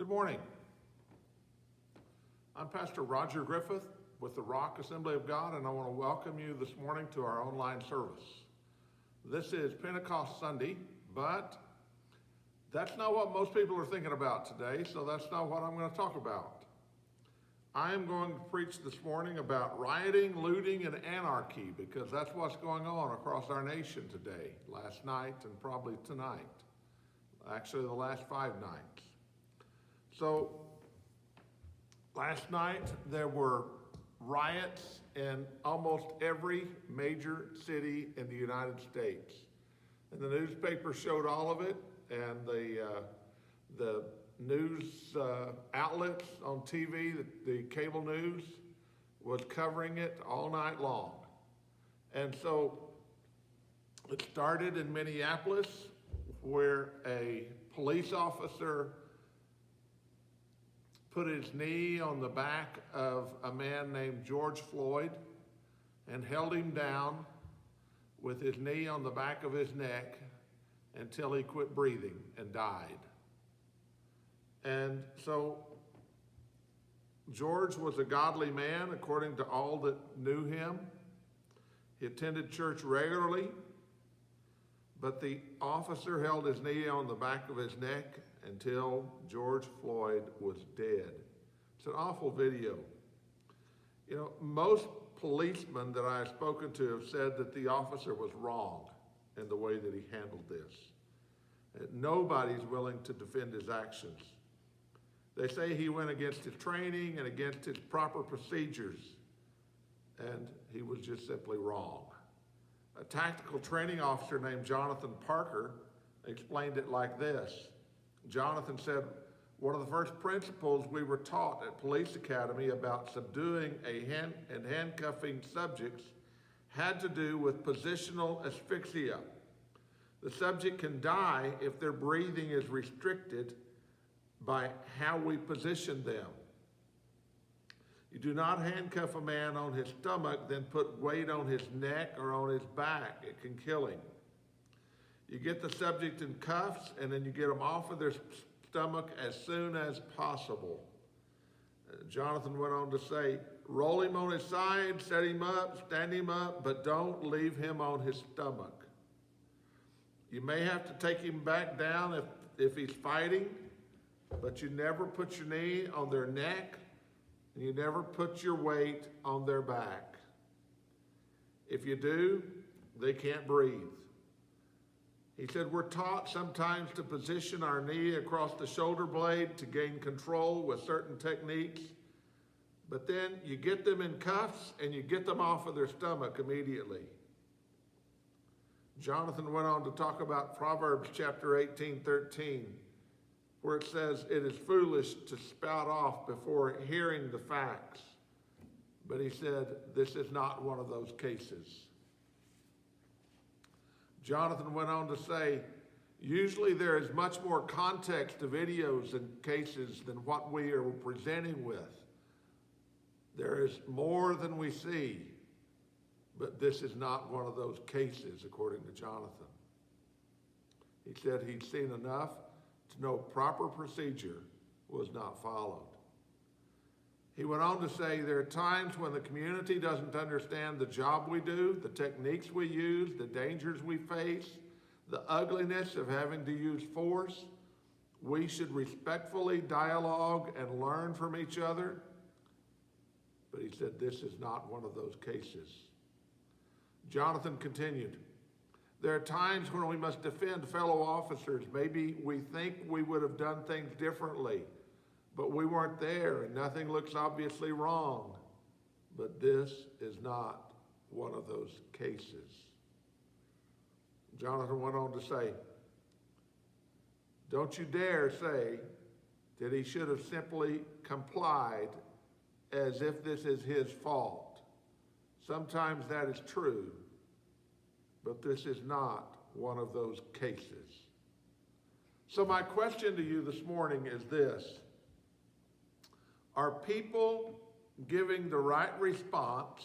Good morning. I'm Pastor Roger Griffith with the Rock Assembly of God, and I want to welcome you this morning to our online service. This is Pentecost Sunday, but that's not what most people are thinking about today, so that's not what I'm going to talk about. I am going to preach this morning about rioting, looting, and anarchy, because that's what's going on across our nation today, last night, and probably tonight. Actually, the last 5 nights. So, last night there were riots in almost every major city in the United States. And the newspaper showed all of it, and the news outlets on TV, the cable news, was covering it all night long. And so it started in Minneapolis, where a police officer put his knee on the back of a man named George Floyd and held him down with his knee on the back of his neck until he quit breathing and died. And so George was a godly man, according to all that knew him. He attended church regularly, but the officer held his knee on the back of his neck until George Floyd was dead. It's an awful video. You know, most policemen that I've spoken to have said that the officer was wrong in the way that he handled this. Nobody's willing to defend his actions. They say he went against his training and against his proper procedures, and he was just simply wrong. A tactical training officer named Jonathan Parker explained it like this. Jonathan said, one of the first principles we were taught at Police Academy about subduing and handcuffing subjects had to do with positional asphyxia. The subject can die if their breathing is restricted by how we position them. You do not handcuff a man on his stomach, then put weight on his neck or on his back. It can kill him. You get the subject in cuffs, and then you get them off of their stomach as soon as possible. Jonathan went on to say, roll him on his side, set him up, stand him up, but don't leave him on his stomach. You may have to take him back down if he's fighting, but you never put your knee on their neck, and you never put your weight on their back. If you do, they can't breathe. He said, we're taught sometimes to position our knee across the shoulder blade to gain control with certain techniques, but then you get them in cuffs and you get them off of their stomach immediately. Jonathan went on to talk about Proverbs chapter 18:13, where it says, it is foolish to spout off before hearing the facts. But he said, this is not one of those cases. Jonathan went on to say, usually there is much more context to videos and cases than what we are presenting with. There is more than we see, but this is not one of those cases, according to Jonathan. He said he'd seen enough to know proper procedure was not followed. He went on to say there are times when the community doesn't understand the job we do, the techniques we use, the dangers we face, the ugliness of having to use force. We should respectfully dialogue and learn from each other. But he said this is not one of those cases. Jonathan continued, there are times when we must defend fellow officers. Maybe we think we would have done things differently, but we weren't there and nothing looks obviously wrong. But this is not one of those cases. Jonathan went on to say, don't you dare say that he should have simply complied as if this is his fault. Sometimes that is true, but this is not one of those cases. So my question to you this morning is this. Are people giving the right response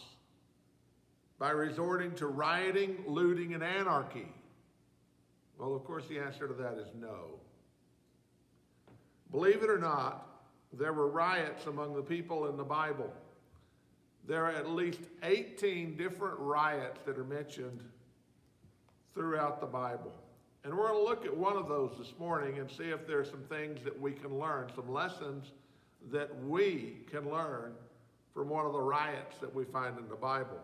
by resorting to rioting, looting, and anarchy? Well, of course, the answer to that is no. Believe it or not, there were riots among the people in the Bible. There are at least 18 different riots that are mentioned throughout the Bible. And we're going to look at one of those this morning and see if there are some things that we can learn, some lessons that we can learn from one of the riots that we find in the Bible.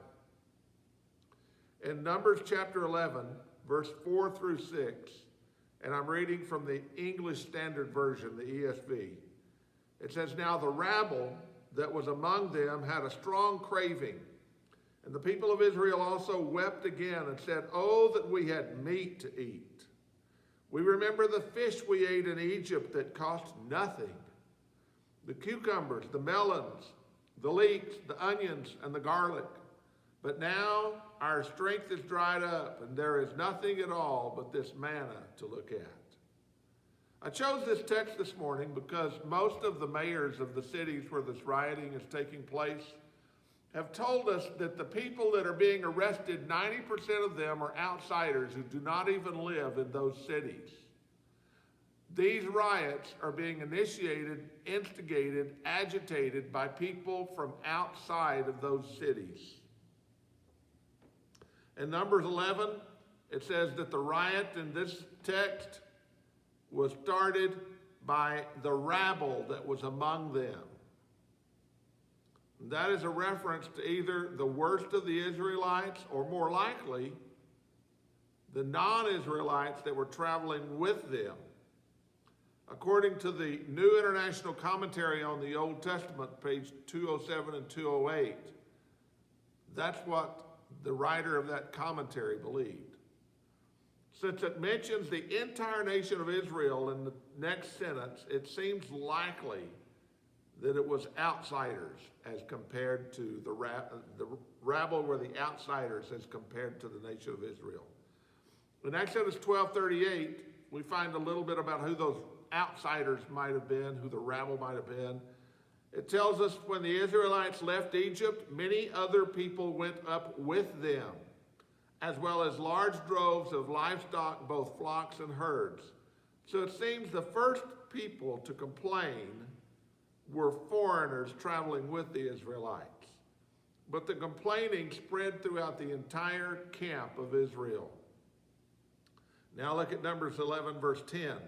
In Numbers chapter 11, verse 4 through 6, and I'm reading from the English Standard Version, the ESV. It says, "Now the rabble that was among them had a strong craving. And the people of Israel also wept again and said, 'Oh, that we had meat to eat. We remember the fish we ate in Egypt that cost nothing, the cucumbers, the melons, the leeks, the onions, and the garlic. But now our strength is dried up, and there is nothing at all but this manna to look at.'" I chose this text this morning because most of the mayors of the cities where this rioting is taking place have told us that the people that are being arrested, 90% of them are outsiders who do not even live in those cities. These riots are being initiated, instigated, agitated by people from outside of those cities. In Numbers 11, it says that the riot in this text was started by the rabble that was among them. That is a reference to either the worst of the Israelites or, more likely, the non-Israelites that were traveling with them. According to the New International Commentary on the Old Testament, page 207 and 208, that's what the writer of that commentary believed. Since it mentions the entire nation of Israel in the next sentence, it seems likely that it was outsiders as compared to the rabble were the outsiders as compared to the nation of Israel. In Exodus 12:38, we find a little bit about who those outsiders might have been, who the rabble might have been. It tells us when the Israelites left Egypt, many other people went up with them, as well as large droves of livestock, both flocks and herds. So it seems the first people to complain were foreigners traveling with the Israelites. But the complaining spread throughout the entire camp of Israel. Now look at Numbers 11, verse 10.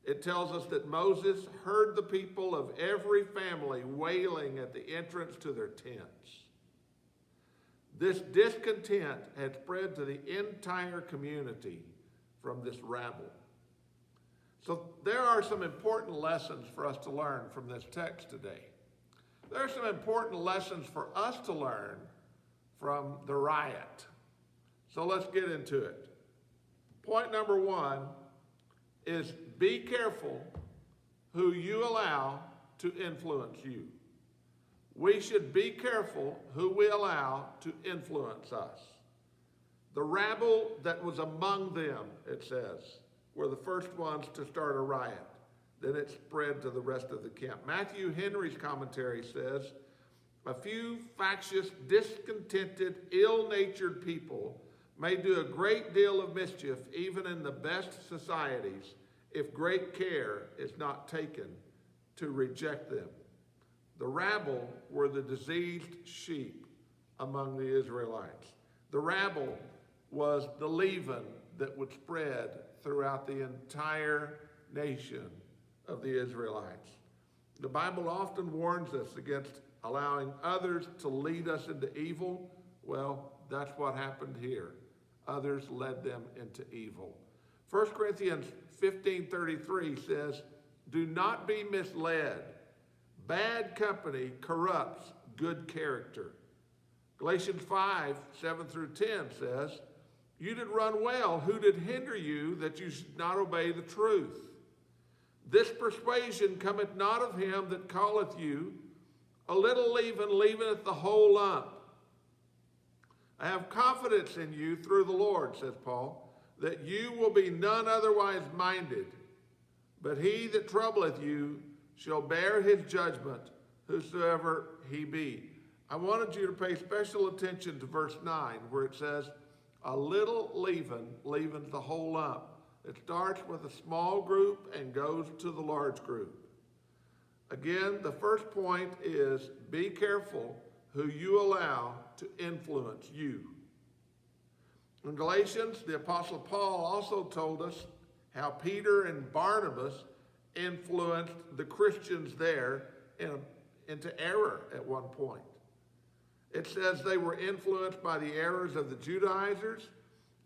It tells us that Moses heard the people of every family wailing at the entrance to their tents. This discontent had spread to the entire community from this rabble. So there are some important lessons for us to learn from this text today. There are some important lessons for us to learn from the riot. So let's get into it. Point number one is be careful who you allow to influence you. We should be careful who we allow to influence us. The rabble that was among them, it says, were the first ones to start a riot. Then it spread to the rest of the camp. Matthew Henry's commentary says, a few factious, discontented, ill-natured people may do a great deal of mischief even in the best societies if great care is not taken to reject them. The rabble were the diseased sheep among the Israelites. The rabble was the leaven that would spread throughout the entire nation of the Israelites. The Bible often warns us against allowing others to lead us into evil. Well, that's what happened here. Others led them into evil. 1 Corinthians 15:33 says, do not be misled. Bad company corrupts good character. Galatians 5:7 through 10 says, you did run well. Who did hinder you that you should not obey the truth? This persuasion cometh not of him that calleth you. A little leaven leaveneth the whole lump. I have confidence in you through the Lord, says Paul, that you will be none otherwise minded. But he that troubleth you shall bear his judgment, whosoever he be. I wanted you to pay special attention to verse 9, where it says, a little leaven leavens the whole lump. It starts with a small group and goes to the large group. Again, the first point is be careful who you allow to influence you. In Galatians, the Apostle Paul also told us how Peter and Barnabas influenced the Christians there into error at one point. It says they were influenced by the errors of the Judaizers,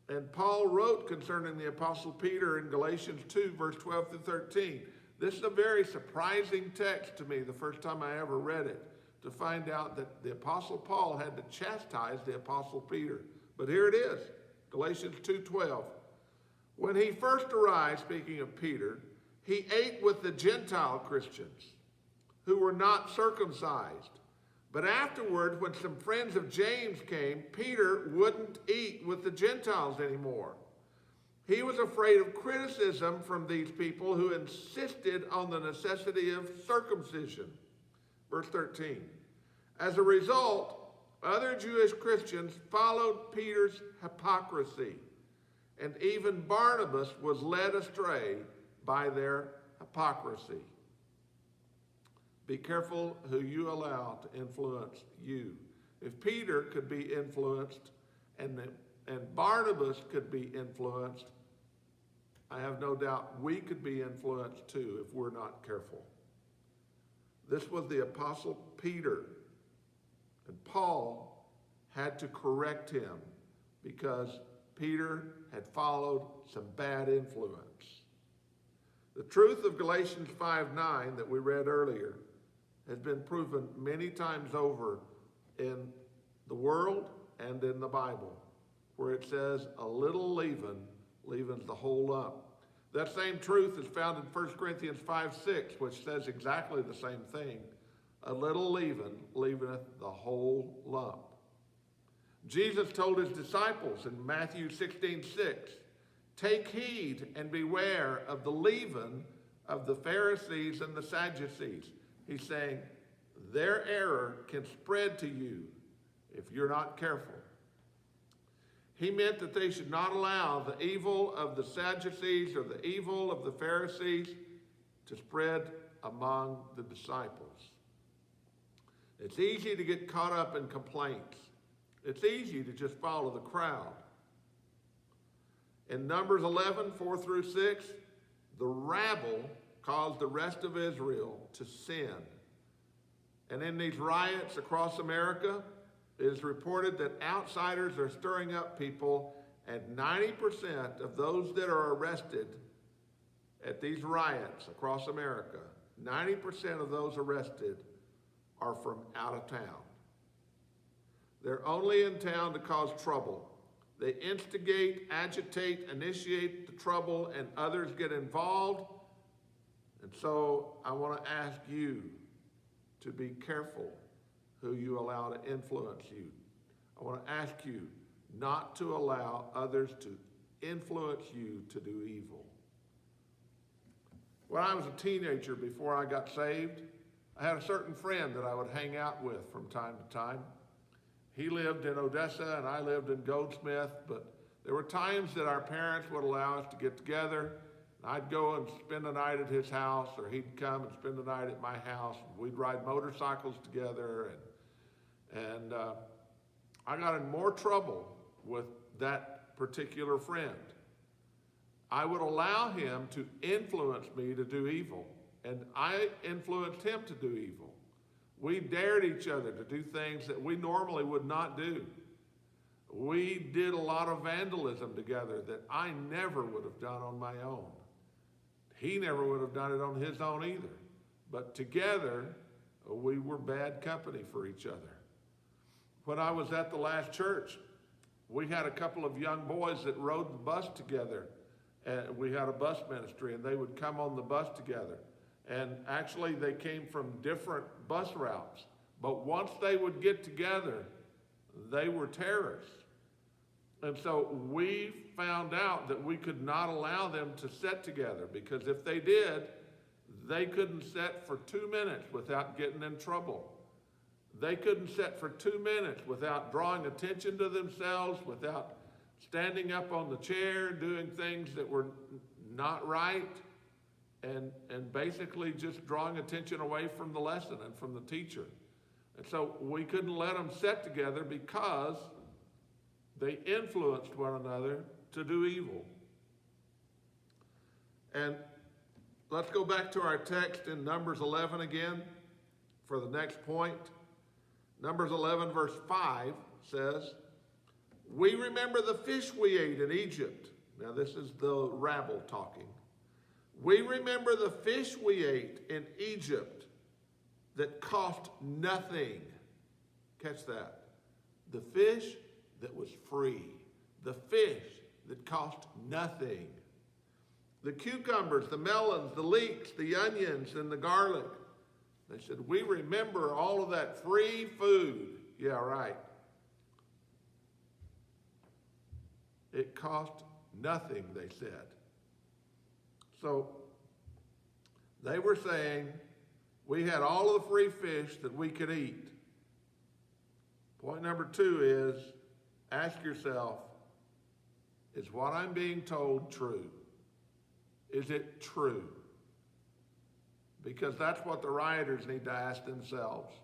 and Paul wrote concerning the Apostle Peter in Galatians 2, verse 12 through 13. This is a very surprising text to me the first time I ever read it, to find out that the Apostle Paul had to chastise the Apostle Peter. But here it is, Galatians 2:12. When he first arrived, speaking of Peter, he ate with the Gentile Christians who were not circumcised. But afterward, when some friends of James came, Peter wouldn't eat with the Gentiles anymore. He was afraid of criticism from these people who insisted on the necessity of circumcision. Verse 13. As a result, other Jewish Christians followed Peter's hypocrisy, and even Barnabas was led astray by their hypocrisy. Be careful who you allow to influence you. If Peter could be influenced and Barnabas could be influenced, I have no doubt we could be influenced too if we're not careful. This was the Apostle Peter, and Paul had to correct him because Peter had followed some bad influence. The truth of Galatians 5:9 that we read earlier has been proven many times over in the world and in the Bible, where it says a little leaven leavens the whole lump. That same truth is found in 1 Corinthians 5:6, which says exactly the same thing. A little leaven leaveneth the whole lump. Jesus told his disciples in Matthew 16:6, take heed and beware of the leaven of the Pharisees and the Sadducees. He's saying their error can spread to you if you're not careful. He meant that they should not allow the evil of the Sadducees or the evil of the Pharisees to spread among the disciples. It's easy to get caught up in complaints. It's easy to just follow the crowd. In Numbers 11, 4 through 6, the rabble caused the rest of Israel to sin. And in these riots across America, it is reported that outsiders are stirring up people, and 90% of those that are arrested at these riots across America, 90% of those arrested are from out of town. They're only in town to cause trouble. They instigate, agitate, initiate the trouble, and others get involved. And so I want to ask you to be careful who you allow to influence you. I want to ask you not to allow others to influence you to do evil. When I was a teenager, before I got saved, I had a certain friend that I would hang out with from time to time. He lived in Odessa and I lived in Goldsmith, but there were times that our parents would allow us to get together. I'd go and spend the night at his house, or he'd come and spend the night at my house. We'd ride motorcycles together, and I got in more trouble with that particular friend. I would allow him to influence me to do evil, and I influenced him to do evil. We dared each other to do things that we normally would not do. We did a lot of vandalism together that I never would have done on my own. He never would have done it on his own either. But together, we were bad company for each other. When I was at the last church, we had a couple of young boys that rode the bus together. And we had a bus ministry, and they would come on the bus together. And actually, they came from different bus routes. But once they would get together, they were terrorists. And so we found out that we could not allow them to sit together, because if they did, they couldn't sit for 2 minutes without getting in trouble. They couldn't sit for 2 minutes without drawing attention to themselves, without standing up on the chair, doing things that were not right, and basically just drawing attention away from the lesson and from the teacher. And so we couldn't let them sit together because they influenced one another to do evil. And let's go back to our text in Numbers 11 again for the next point. Numbers 11 verse 5 says, "We remember the fish we ate in Egypt." Now this is the rabble talking. "We remember the fish we ate in Egypt that cost nothing." Catch that. The fish that was free. The fish that cost nothing. The cucumbers, the melons, the leeks, the onions, and the garlic. They said, "We remember all of that free food." Yeah, right. It cost nothing, they said. So they were saying, we had all of the free fish that we could eat. Point number 2 is, ask yourself, is what I'm being told true? Is it true? Because that's what the rioters need to ask themselves.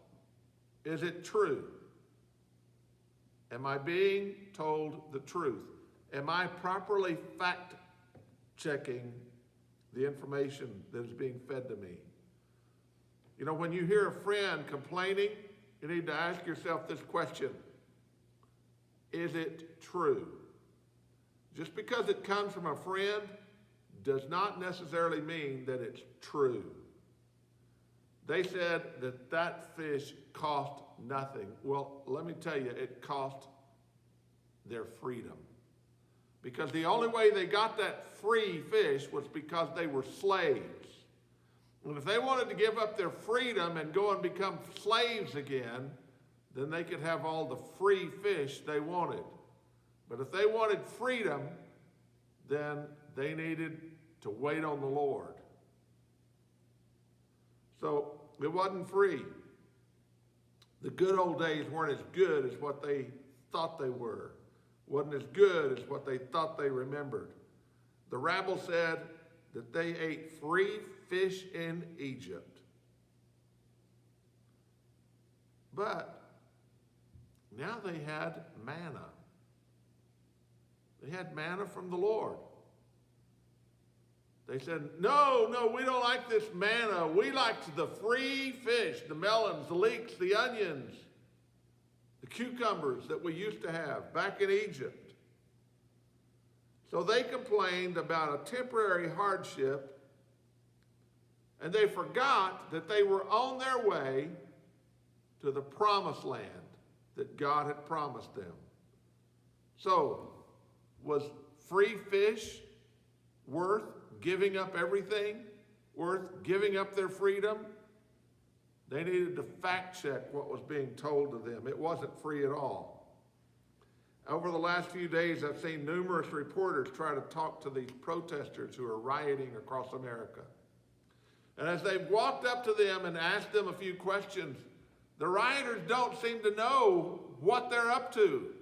Is it true? Am I being told the truth? Am I properly fact-checking the information that is being fed to me? You know, when you hear a friend complaining, you need to ask yourself this question. Is it true? Just because it comes from a friend does not necessarily mean that it's true. They said that that fish cost nothing. Well, let me tell you, it cost their freedom. Because the only way they got that free fish was because they were slaves. And if they wanted to give up their freedom and go and become slaves again, then they could have all the free fish they wanted. But if they wanted freedom, then they needed to wait on the Lord. So it wasn't free. The good old days weren't as good as what they thought they were. Wasn't as good as what they thought they remembered. The rabble said that they ate free fish in Egypt. But now they had manna. They had manna from the Lord. They said, no, we don't like this manna. We liked the free fish, the melons, the leeks, the onions, the cucumbers that we used to have back in Egypt. So they complained about a temporary hardship, and they forgot that they were on their way to the promised land that God had promised them. So, was free fish worth giving up everything? Worth giving up their freedom? They needed to fact check what was being told to them. It wasn't free at all. Over the last few days, I've seen numerous reporters try to talk to these protesters who are rioting across America. And as they've walked up to them and asked them a few questions, the rioters don't seem to know what they're up to.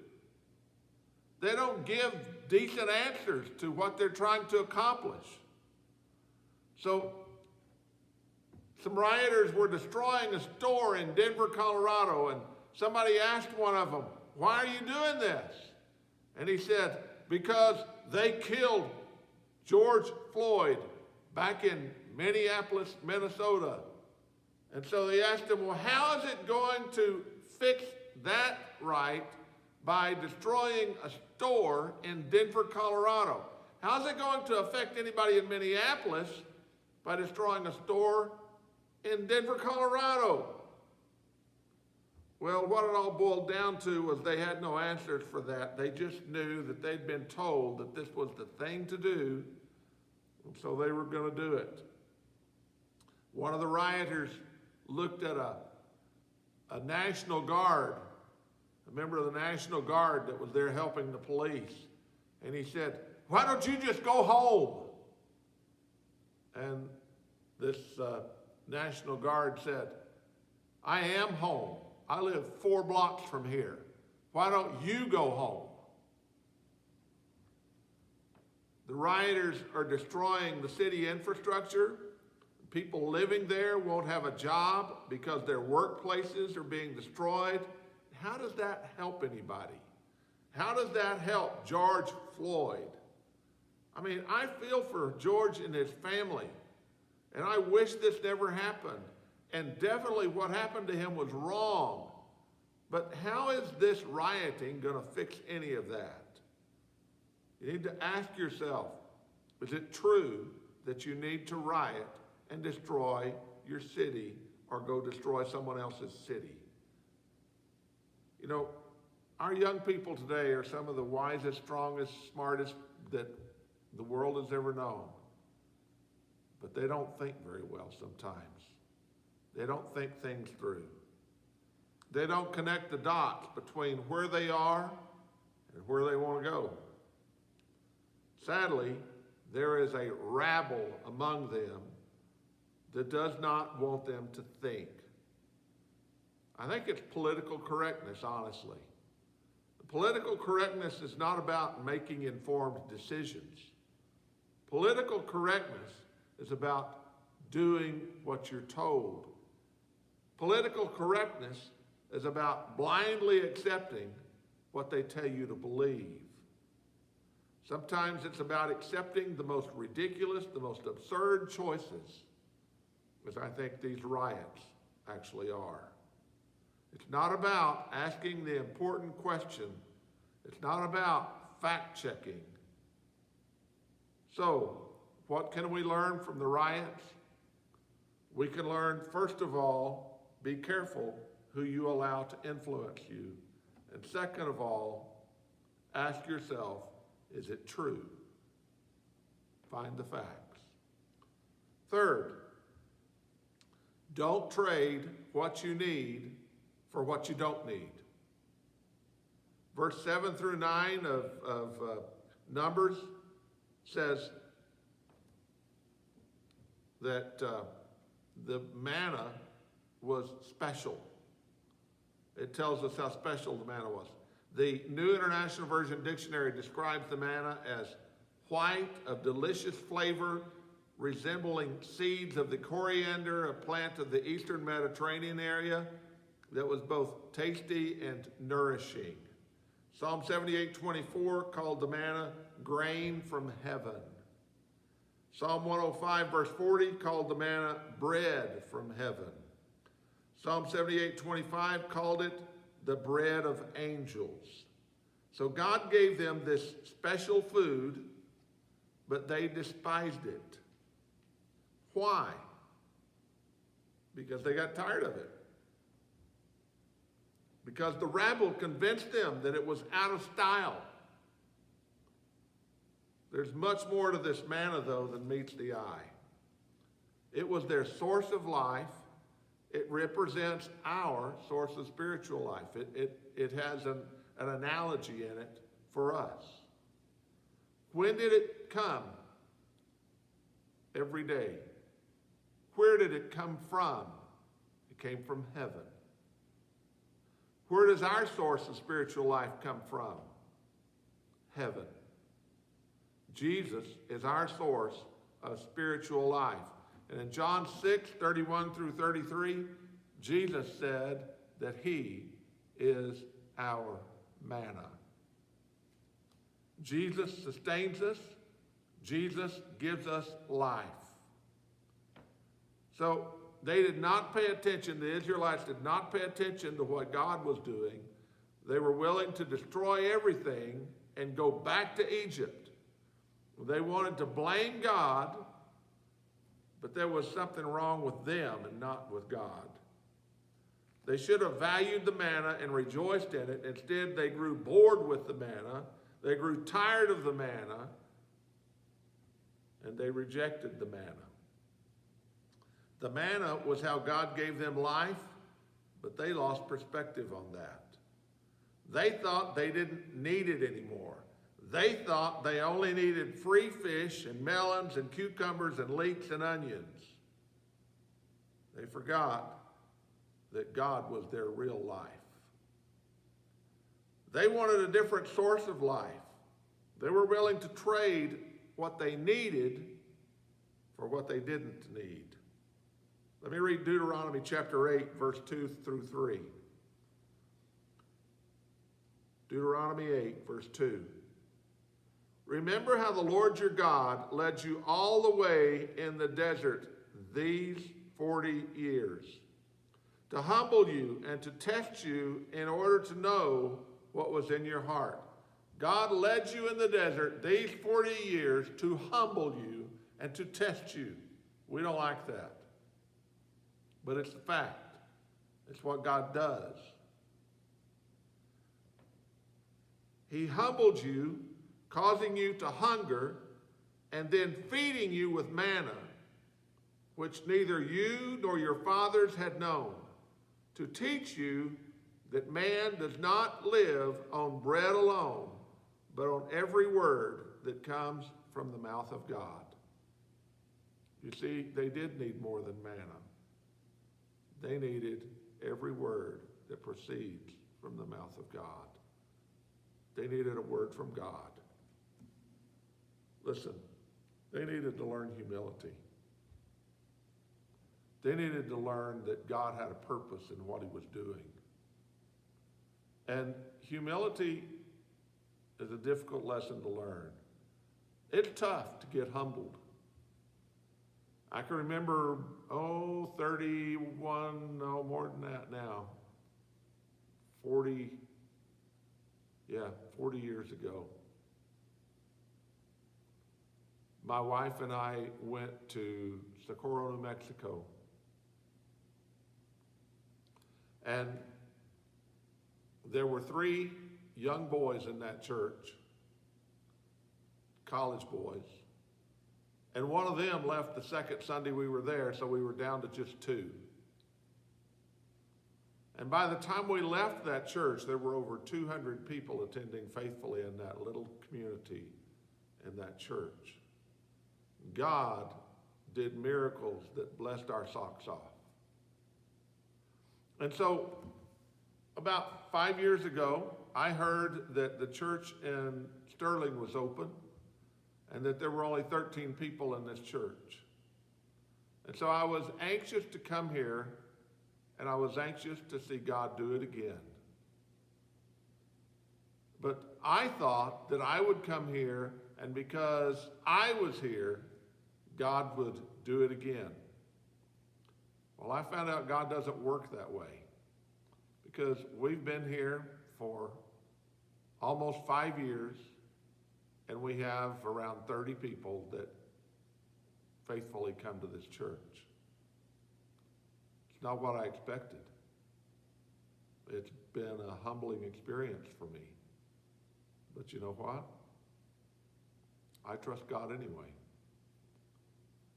They don't give decent answers to what they're trying to accomplish. So, some rioters were destroying a store in Denver, Colorado, and somebody asked one of them, "Why are you doing this?" And he said, "Because they killed George Floyd back in Minneapolis, Minnesota." And so they asked him, "Well, how is it going to fix that right by destroying a store in Denver, Colorado? How's it going to affect anybody in Minneapolis by destroying a store in Denver, Colorado?" Well, what it all boiled down to was they had no answers for that. They just knew that they'd been told that this was the thing to do, and so they were going to do it. One of the rioters looked at a National Guard, a member of the National Guard that was there helping the police, and he said, "Why don't you just go home?" And this National Guard said, "I am home. I live 4 blocks from here. Why don't you go home?" The rioters are destroying the city infrastructure. People living there won't have a job because their workplaces are being destroyed. How does that help anybody? How does that help George Floyd? I mean, I feel for George and his family, and I wish this never happened. And definitely what happened to him was wrong. But how is this rioting going to fix any of that? You need to ask yourself, is it true that you need to riot and destroy your city or go destroy someone else's city? You know, our young people today are some of the wisest, strongest, smartest that the world has ever known. But they don't think very well sometimes. They don't think things through. They don't connect the dots between where they are and where they want to go. Sadly, there is a rabble among them that does not want them to think. I think it's political correctness, honestly. Political correctness is not about making informed decisions. Political correctness is about doing what you're told. Political correctness is about blindly accepting what they tell you to believe. Sometimes it's about accepting the most ridiculous, the most absurd choices, which I think these riots actually are. It's not about asking the important question. It's not about fact-checking. So, what can we learn from the riots? We can learn, first of all, be careful who you allow to influence you. And second of all, ask yourself, is it true? Find the facts. Third, don't trade what you need for what you don't need. Verse 7 through 9 of Numbers says that the manna was special. It tells us how special the manna was. The New International Version Dictionary describes the manna as white, of delicious flavor, resembling seeds of the coriander, a plant of the Eastern Mediterranean area that was both tasty and nourishing. Psalm 78:24 called the manna grain from heaven. Psalm 105 verse 40 called the manna bread from heaven. Psalm 78:25 called it the bread of angels. So God gave them this special food, but they despised it. Why? Because they got tired of it. Because the rabble convinced them that it was out of style. There's much more to this manna, though, than meets the eye. It was their source of life. It represents our source of spiritual life. It has an analogy in it for us. When did it come? Every day. Where did it come from? It came from heaven. Where does our source of spiritual life come from? Heaven. Jesus is our source of spiritual life. And in John 6:31 through 33, Jesus said that he is our manna. Jesus sustains us. Jesus gives us life. So they did not pay attention, the Israelites did not pay attention to what God was doing. They were willing to destroy everything and go back to Egypt. They wanted to blame God, but there was something wrong with them and not with God. They should have valued the manna and rejoiced in it. Instead, they grew bored with the manna. They grew tired of the manna, and they rejected the manna. The manna was how God gave them life, but they lost perspective on that. They thought they didn't need it anymore. They thought they only needed free fish and melons and cucumbers and leeks and onions. They forgot that God was their real life. They wanted a different source of life. They were willing to trade what they needed for what they didn't need. Let me read Deuteronomy chapter 8, verse 2 through 3. Deuteronomy 8, verse 2. Remember how the Lord your God led you all the way in the desert these 40 years, to humble you and to test you in order to know what was in your heart. God led you in the desert these 40 years to humble you and to test you. We don't like that, but it's a fact. It's what God does. He humbled you, causing you to hunger, and then feeding you with manna, which neither you nor your fathers had known, to teach you that man does not live on bread alone, but on every word that comes from the mouth of God. You see, they did need more than manna. They needed every word that proceeds from the mouth of God. They needed a word from God. Listen, they needed to learn humility. They needed to learn that God had a purpose in what he was doing. And humility is a difficult lesson to learn. It's tough to get humbled. I can remember, 31, no, more than that now. 40 years ago. My wife and I went to Socorro, New Mexico. And there were 3 young boys in that church, college boys. And one of them left the second Sunday we were there, so we were down to just 2. And by the time we left that church, there were over 200 people attending faithfully in that little community in that church. God did miracles that blessed our socks off. And so, about 5 years ago, I heard that the church in Sterling was open and that there were only 13 people in this church. And so I was anxious to come here, and I was anxious to see God do it again. But I thought that I would come here, and because I was here, God would do it again. Well, I found out God doesn't work that way, because we've been here for almost 5 years, and we have around 30 people that faithfully come to this church. It's not what I expected. It's been a humbling experience for me. But you know what? I trust God anyway.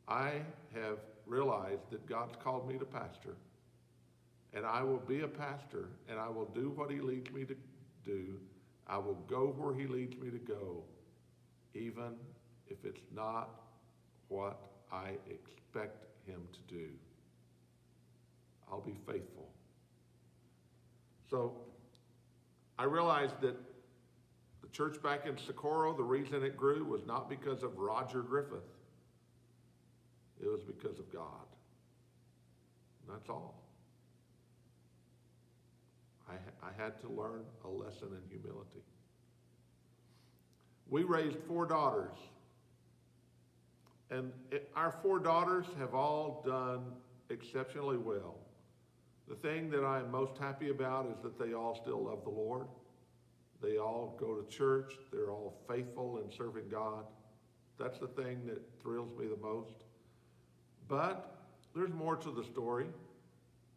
I have realized that God's called me to pastor, and I will be a pastor, and I will do what he leads me to do. I will go where he leads me to go, even if it's not what I expect him to do. I'll be faithful. So I realized that the church back in Socorro, the reason it grew was not because of Roger Griffith. It was because of God. And that's all. I had to learn a lesson in humility. We raised 4 daughters. And our 4 daughters have all done exceptionally well. The thing that I'm most happy about is that they all still love the Lord. They all go to church. They're all faithful in serving God. That's the thing that thrills me the most. But there's more to the story.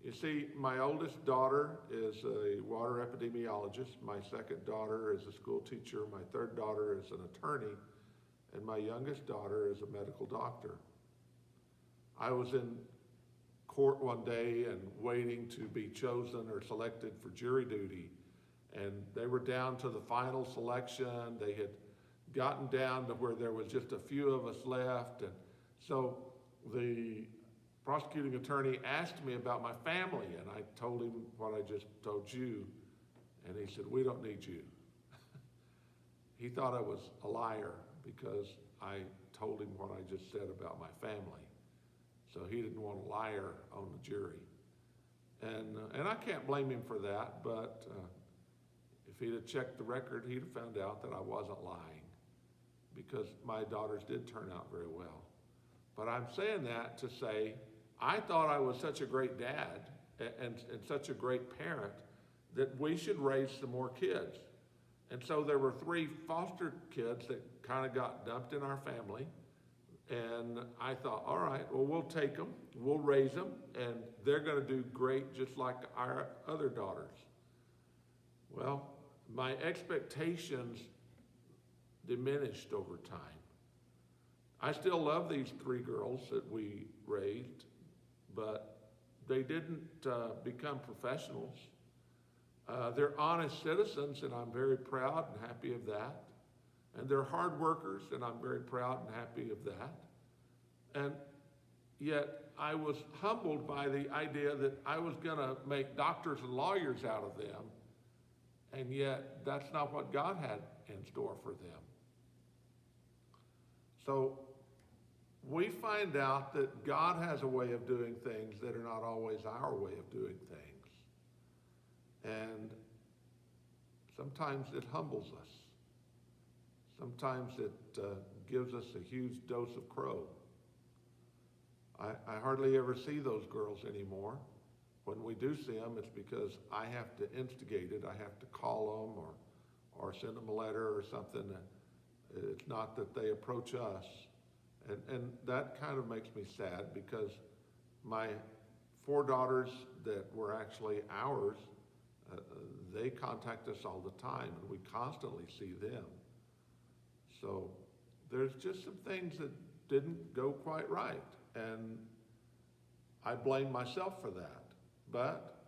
You see, my oldest daughter is a water epidemiologist. My second daughter is a school teacher. My third daughter is an attorney. And my youngest daughter is a medical doctor. I was in court one day and waiting to be chosen or selected for jury duty. And they were down to the final selection. They had gotten down to where there was just a few of us left. And so the prosecuting attorney asked me about my family, and I told him what I just told you. And he said, "We don't need you." He thought I was a liar because I told him what I just said about my family. So he didn't want a liar on the jury. And I can't blame him for that, but if he'd have checked the record, he'd have found out that I wasn't lying, because my daughters did turn out very well. But I'm saying that to say, I thought I was such a great dad and such a great parent that we should raise some more kids. And so there were 3 foster kids that kind of got dumped in our family. And I thought, all right, well, we'll take them, we'll raise them, and they're going to do great just like our other daughters. Well, my expectations diminished over time. I still love these 3 girls that we raised, but they didn't become professionals. They're honest citizens, and I'm very proud and happy of that. And they're hard workers, and I'm very proud and happy of that. And yet I was humbled by the idea that I was going to make doctors and lawyers out of them, and yet that's not what God had in store for them. So we find out that God has a way of doing things that are not always our way of doing things. And sometimes it humbles us. Sometimes it gives us a huge dose of crow. I hardly ever see those girls anymore. When we do see them, it's because I have to instigate it. I have to call them or send them a letter or something. It's not that they approach us. And that kind of makes me sad, because my 4 daughters that were actually ours, they contact us all the time, and we constantly see them. So there's just some things that didn't go quite right, and I blame myself for that. But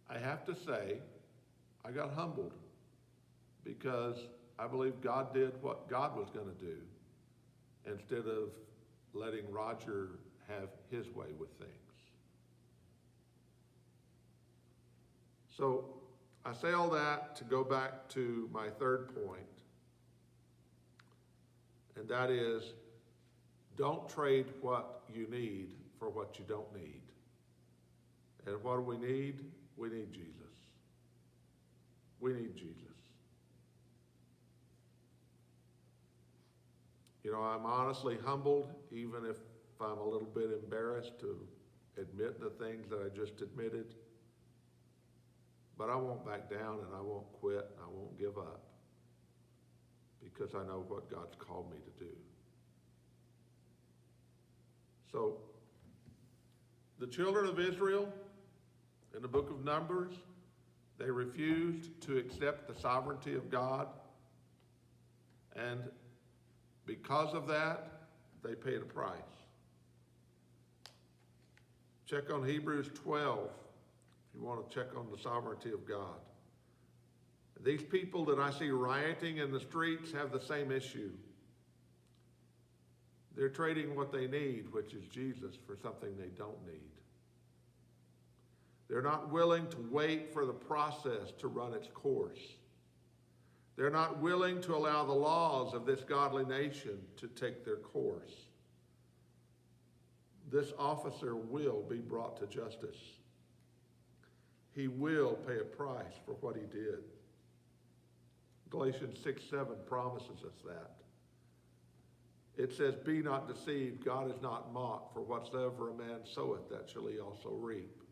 I have to say, I got humbled, because I believe God did what God was going to do, instead of letting Roger have his way with things. So I say all that to go back to my 3rd point, and that is, don't trade what you need for what you don't need. And what do we need? We need Jesus. We need Jesus. You know, I'm honestly humbled, even if I'm a little bit embarrassed to admit the things that I just admitted. But I won't back down, and I won't quit, and I won't give up, because I know what God's called me to do. So, the children of Israel, in the book of Numbers, they refused to accept the sovereignty of God, and because of that, they paid a price. Check on Hebrews 12 if you want to check on the sovereignty of God. These people that I see rioting in the streets have the same issue. They're trading what they need, which is Jesus, for something they don't need. They're not willing to wait for the process to run its course. They're not willing to allow the laws of this godly nation to take their course. This officer will be brought to justice. He will pay a price for what he did. Galatians 6:7 promises us that. It says, "Be not deceived, God is not mocked, for whatsoever a man soweth, that shall he also reap."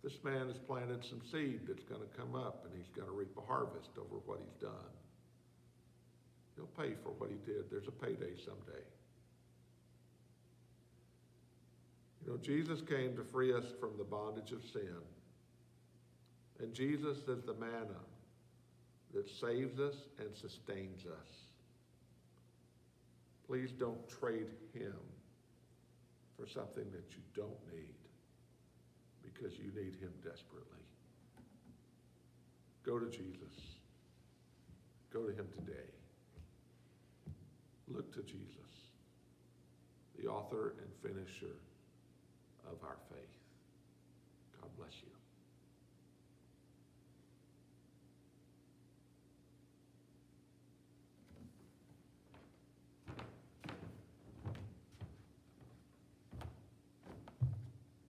This man has planted some seed that's going to come up, and he's going to reap a harvest over what he's done. He'll pay for what he did. There's a payday someday. You know, Jesus came to free us from the bondage of sin. And Jesus is the manna that saves us and sustains us. Please don't trade him for something that you don't need, because you need him desperately. Go to Jesus. Go to him today. Look to Jesus, the author and finisher of our faith. God bless you.